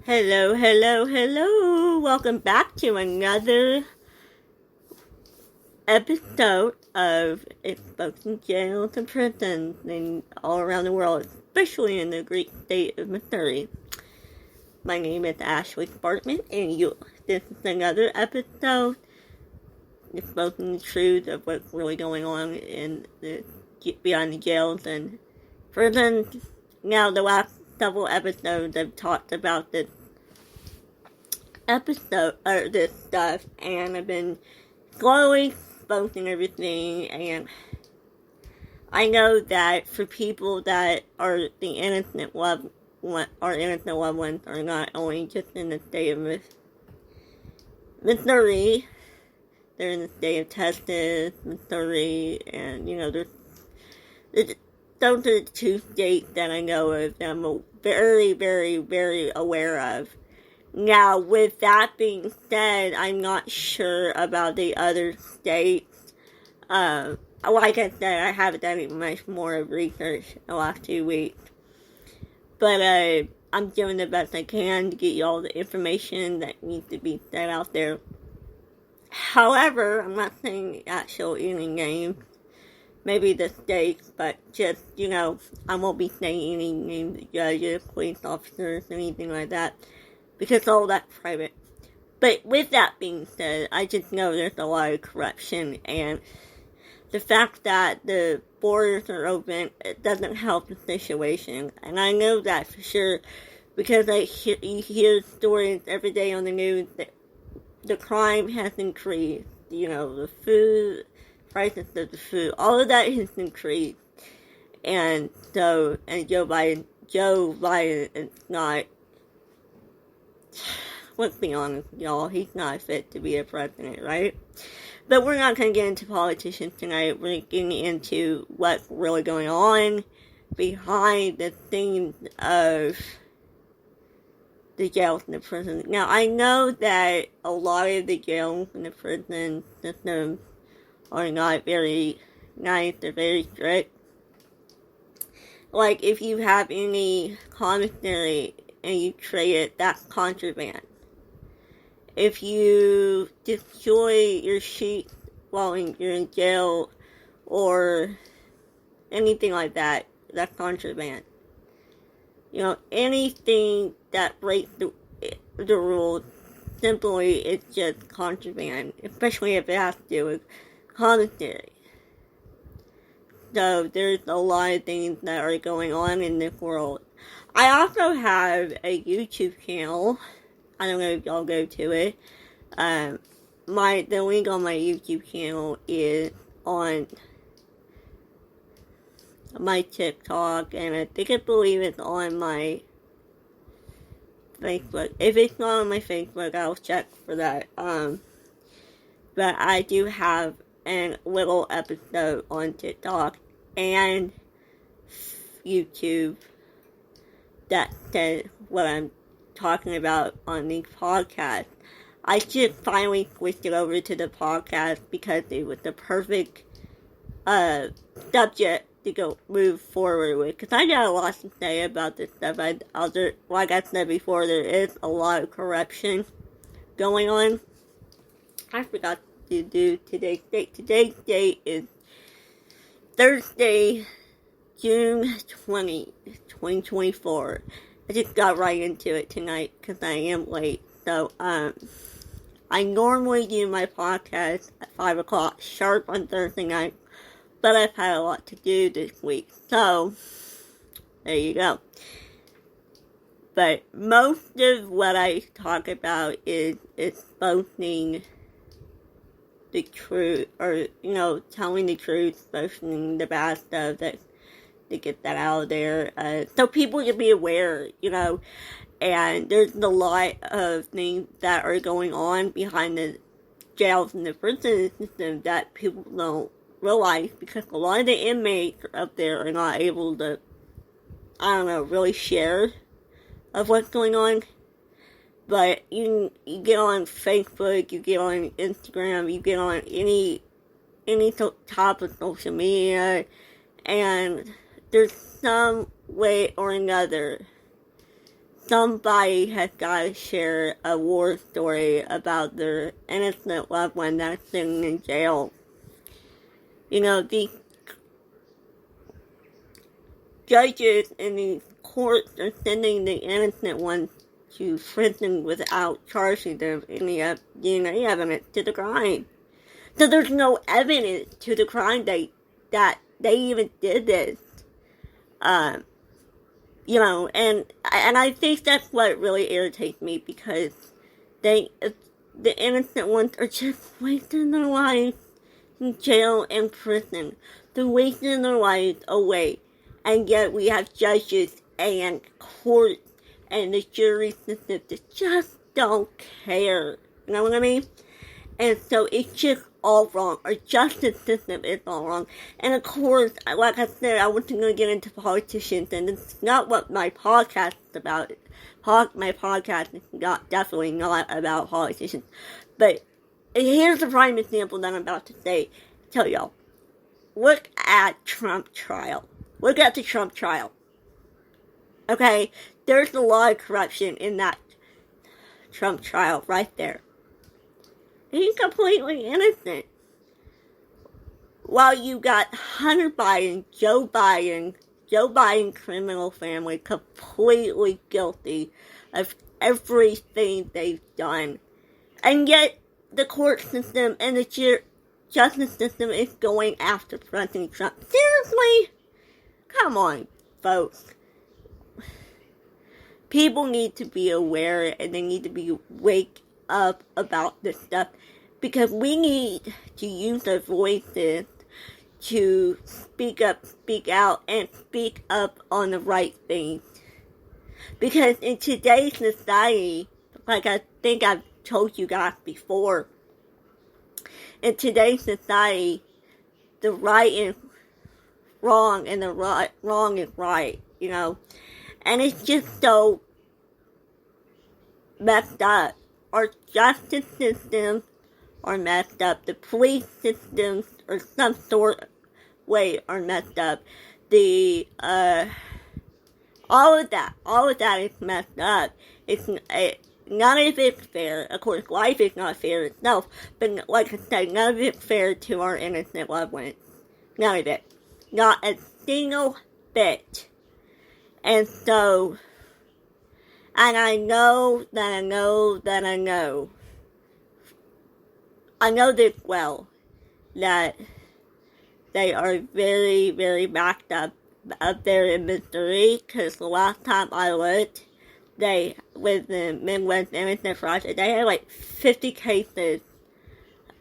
Hello, hello, hello. Welcome back to another episode of Exposing Jails and Prisons and all around the world, especially in the great state of Missouri. My name is Ashley Sparkman, and this is another episode exposing the truth of what's really going on beyond the jails and prisons. Now, the last several episodes I've talked about this stuff, and I've been slowly exposing everything, and I know that for people that are the innocent loved ones are not only just in the state of Missouri, they're in the state of Texas, Missouri, and those are the two states that I know of that I'm very, very, very aware of. Now, with that being said, I'm not sure about the other states. Like I said, I haven't done much more research in the last 2 weeks. But I'm doing the best I can to get you all the information that needs to be set out there. However, I'm not saying actual any names. Maybe the states, but just, I won't be saying any names of judges, police officers, anything like that, because all that's private. But with that being said, I just know there's a lot of corruption, and the fact that the borders are open, it doesn't help the situation, and I know that for sure, because you hear stories every day on the news that the crime has increased, the food, prices of the food, all of that has increased, and Joe Biden is not, let's be honest, y'all, he's not fit to be a president, right? But we're not going to get into politicians tonight. We're getting into what's really going on behind the scenes of the jails and the prisons. Now, I know that a lot of the jails and the prison systems are not very nice, they're very strict. Like, if you have any commissary and you trade it, that's contraband. If you destroy your sheets while you're in jail or anything like that, that's contraband. Anything that breaks the rules, simply it's just contraband, especially if it has to do with commissary. So there's a lot of things that are going on in this world. I also have a YouTube channel. I don't know if y'all go to it. The link on my YouTube channel is on my TikTok, and I believe it's on my Facebook. If it's not on my Facebook, I'll check for that. But I do have a little episode on TikTok and YouTube that says what I'm talking about on the podcast. I just finally switched it over to the podcast because it was the perfect subject to move forward with. Because I got a lot to say about this stuff. Like I said before, there is a lot of corruption going on. I forgot to do today's date. Today's date is Thursday, June 20, 2024. I just got right into it tonight because I am late. So, I normally do my podcast at 5 o'clock sharp on Thursday night, but I've had a lot to do this week. So, there you go. But most of what I talk about is exposing the truth, or, telling the truth, exposing the bad stuff to get that out of there, so people can be aware, and there's a lot of things that are going on behind the jails and the prison system that people don't realize, because a lot of the inmates up there are not able to, really share of what's going on. But you get on Facebook, you get on Instagram, you get on any type of social media, and there's some way or another somebody has got to share a war story about their innocent loved one that's sitting in jail. These judges in these courts are sending the innocent ones to prison without charging them any DNA evidence to the crime. So there's no evidence to the crime that they even did this. And I think that's what really irritates me, because the innocent ones are just wasting their lives in jail and prison. They're wasting their lives away. And yet we have judges and courts and the jury system that just don't care. You know what I mean? And so it's just all wrong. Our justice system is all wrong. And of course, like I said, I wasn't going to get into politicians, and it's not what my podcast is about. My podcast is definitely not about politicians. But here's the prime example that I'm about to tell y'all. Look at Trump trial. Look at the Trump trial. Okay? There's a lot of corruption in that Trump trial right there. He's completely innocent. While you got Hunter Biden, Joe Biden criminal family, completely guilty of everything they've done. And yet, the court system and the justice system is going after President Trump. Seriously? Come on, folks. People need to be aware, and they need to wake up about this stuff, because we need to use our voices to speak up, speak out, and speak up on the right things. Because in today's society, like I think I've told you guys before, in today's society, the right is wrong and the wrong is right, and it's just so messed up. Our justice systems are messed up. The police systems, or some sort of way, are messed up. All of that is messed up. None of it's fair. Of course, life is not fair itself, but like I said, none of it's fair to our innocent loved ones. None of it. Not a single bit. And so, and I know this well, that they are very, very backed up there in Missouri, because the last time I looked, with the Midwest Innocent Project, they had like 50 cases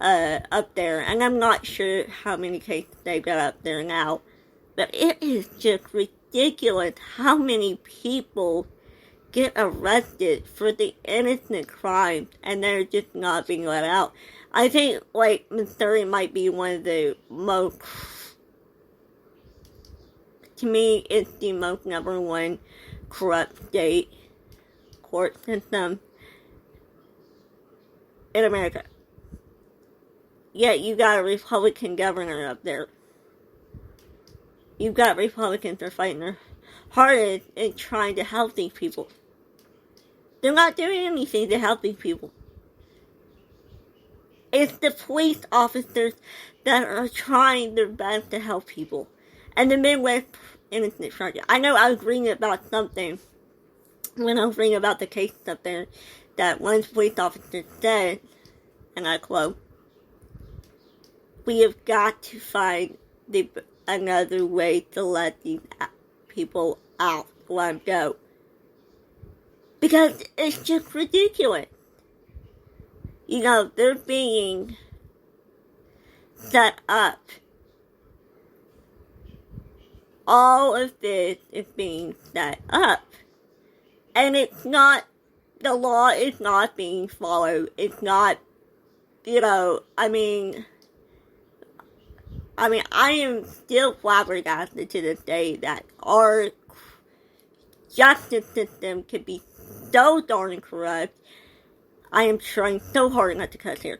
up there, and I'm not sure how many cases they've got up there now, but it is just ridiculous how many people get arrested for the innocent crimes, and they're just not being let out. I think, Missouri might be one of the most, to me, it's the most number one corrupt state court system in America. Yet you got a Republican governor up there. You've got Republicans that are fighting their hardest in trying to help these people. They're not doing anything to help these people. It's the police officers that are trying their best to help people. And the Midwest Innocent Project. I know I was reading about something when I was reading about the case up there, that one police officer said, and I quote, "We have got to find another way to let these people out, let them go. Because it's just ridiculous. They're being set up. All of this is being set up. And it's not, the law is not being followed. It's not, I am still flabbergasted to this day that our justice system could be so darn corrupt. I am trying so hard not to cuss here.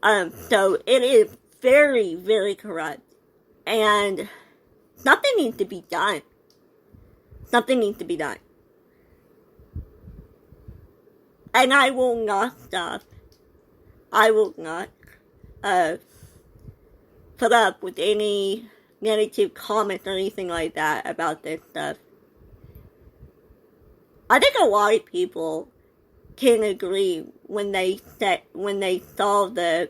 So it is very, very corrupt. And something needs to be done. Something needs to be done. And I will not stop. I will not put up with any negative comments or anything like that about this stuff. I think a lot of people can agree when they saw the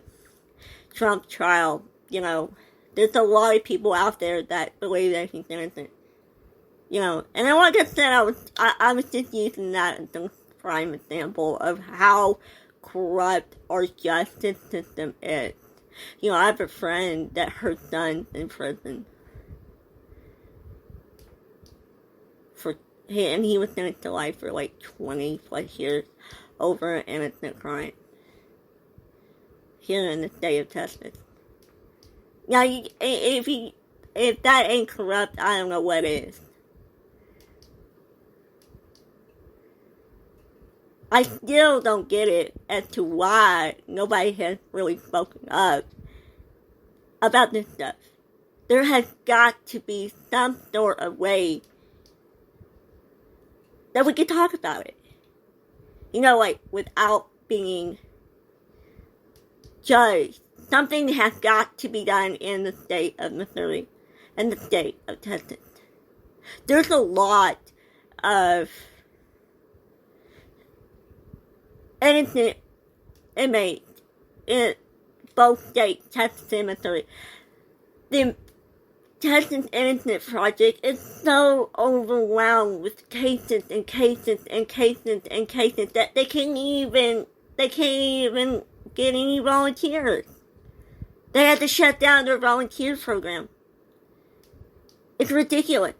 Trump trial. You know, there's a lot of people out there that believe that he's innocent. You know, and like I said, I was just using that as a prime example of how corrupt our justice system is. You know, I have a friend that her son's in prison and he was sentenced to life for like 20 plus years over an innocent crime here in the state of Texas. Now, if that ain't corrupt, I don't know what is. I still don't get it as to why nobody has really spoken up about this stuff. There has got to be some sort of way that we can talk about it. You know, like, without being judged. Something has got to be done in the state of Missouri and the state of Texas. There's a lot of innocent inmates in both states, Texas and Missouri. The Texas Innocent Project is so overwhelmed with cases and cases and cases and cases that they can't even get any volunteers. They had to shut down their volunteer program. It's ridiculous.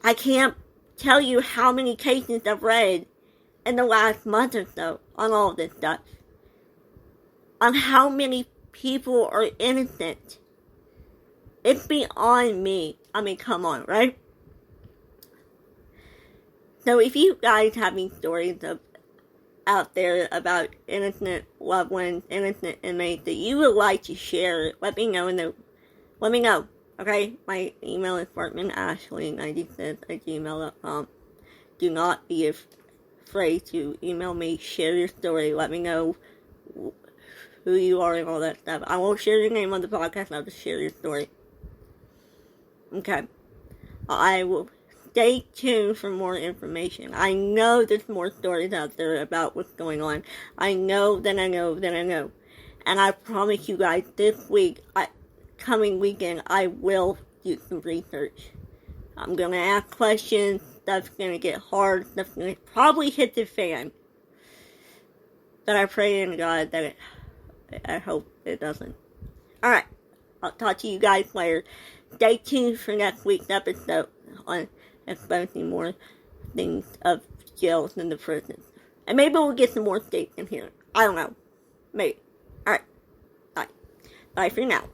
I can't tell you how many cases I've read in the last month or so on all of this stuff. On how many people are innocent. It's beyond me. I mean, come on, right? So if you guys have any stories out there about innocent loved ones, innocent inmates that you would like to share, let me know let me know. Okay? My email is sparkmanashley96@gmail.com. Do not be afraid to email me, share your story, let me know who you are and all that stuff. I won't share your name on the podcast, I'll just share your story. Okay. I will stay tuned for more information. I know there's more stories out there about what's going on. I know. And I promise you guys, this week, coming weekend, I will do some research. I'm going to ask questions. Stuff's going to get hard. Stuff's going to probably hit the fan. But I pray in God that I hope it doesn't. Alright. I'll talk to you guys later. Stay tuned for next week's episode on exposing more things of jails and the prisons. And maybe we'll get some more states in here. I don't know. Maybe. Alright. Bye. Bye for now.